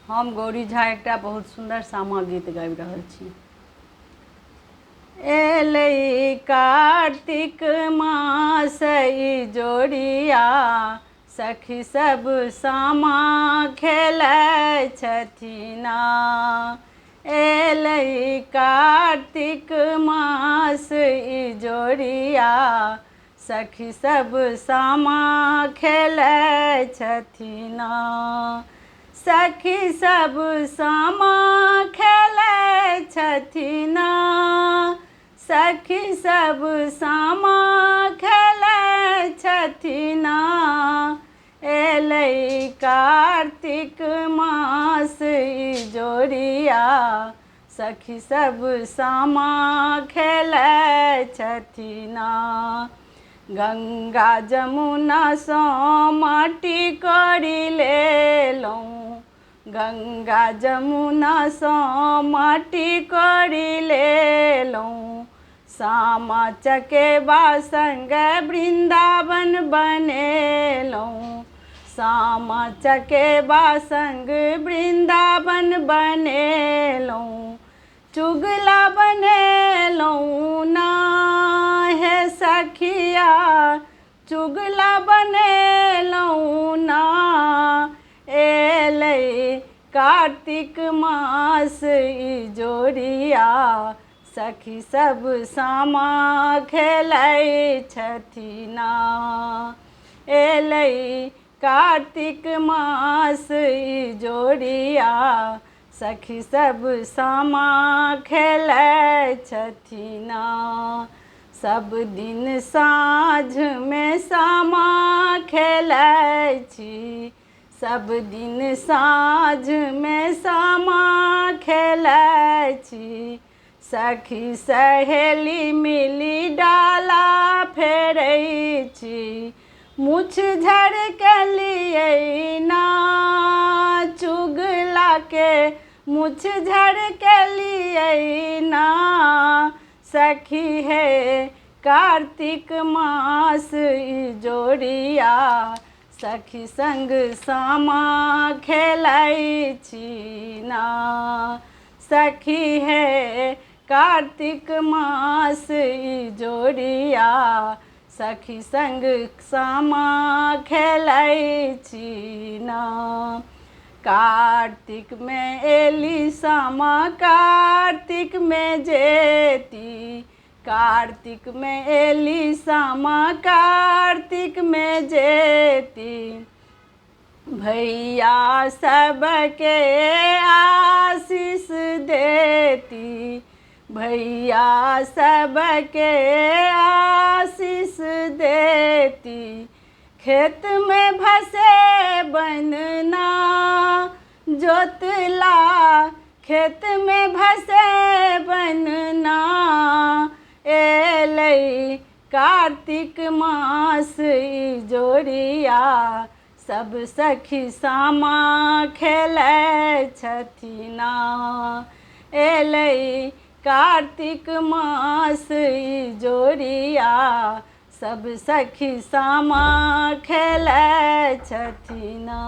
हम गौरी झा एकटा बहुत सुंदर सामा गीत गाबि रहल छी। एलै कार्तिक मास ई जोड़िया, सखी सब सामा खेलै छथिना। एलै कार्तिक मास ई जोड़िया, सखी सब सामा खेलै छथिना। सखी सब सामा खेलै छथिना, सखी सब सामा खेलै छथिना। एलै कार्तिक मास ई जोड़िया, सखी सब सामा खेलै छथिना। गंगा जमुना सँ माटि कोरि लेलहुँ, गंगा जमुना सँ माटि कोरि लेलहुँ। सामा चकेबा संगे वृन्दावन बनेलहुँ, सामा चकेबा संग वृन्दावन बनेलहुँ। चुगला बनेलहुँ ना हे सखिया, चुगला बनेलहुँ ना। एलै कार्तिक मास ई जोड़िया, सखी सब सामा खेलै छथिना। एलै कार्तिक मास ई जोड़िया, सखी सब सामा खेलै छथिना। सब दिन साँझमे सामा खेलै छी, सब दिन साँझमे सामा खेलै छी। सखी सहेली मिली डाला फेरै छी, मुछ झड़केलियै ना चुगला के, मुछ झड़केलियै ना। सखी हे कार्तिक मास ई जोड़िया, सखी संग सामा खेलै छी ना। सखी हे कार्तिक मास ई जोड़िया, सखी संग सामा खेलै छी ना। कार्तिक में एली सामा कार्तिक में जेती, कार्तिक में एली सामा कार्तिक में जेती। भैया सबके आशीष देती, भैया सबके आशीष देती। खेत में भसे बनना जोतला, खेत में भसे बनना। एलै कार्तिक मास ई जोड़िया, सब सखी सामा खेलै छथिना। एलै कार्तिक मास ई जोड़िया, सब सखी सामा खेलै छथिना।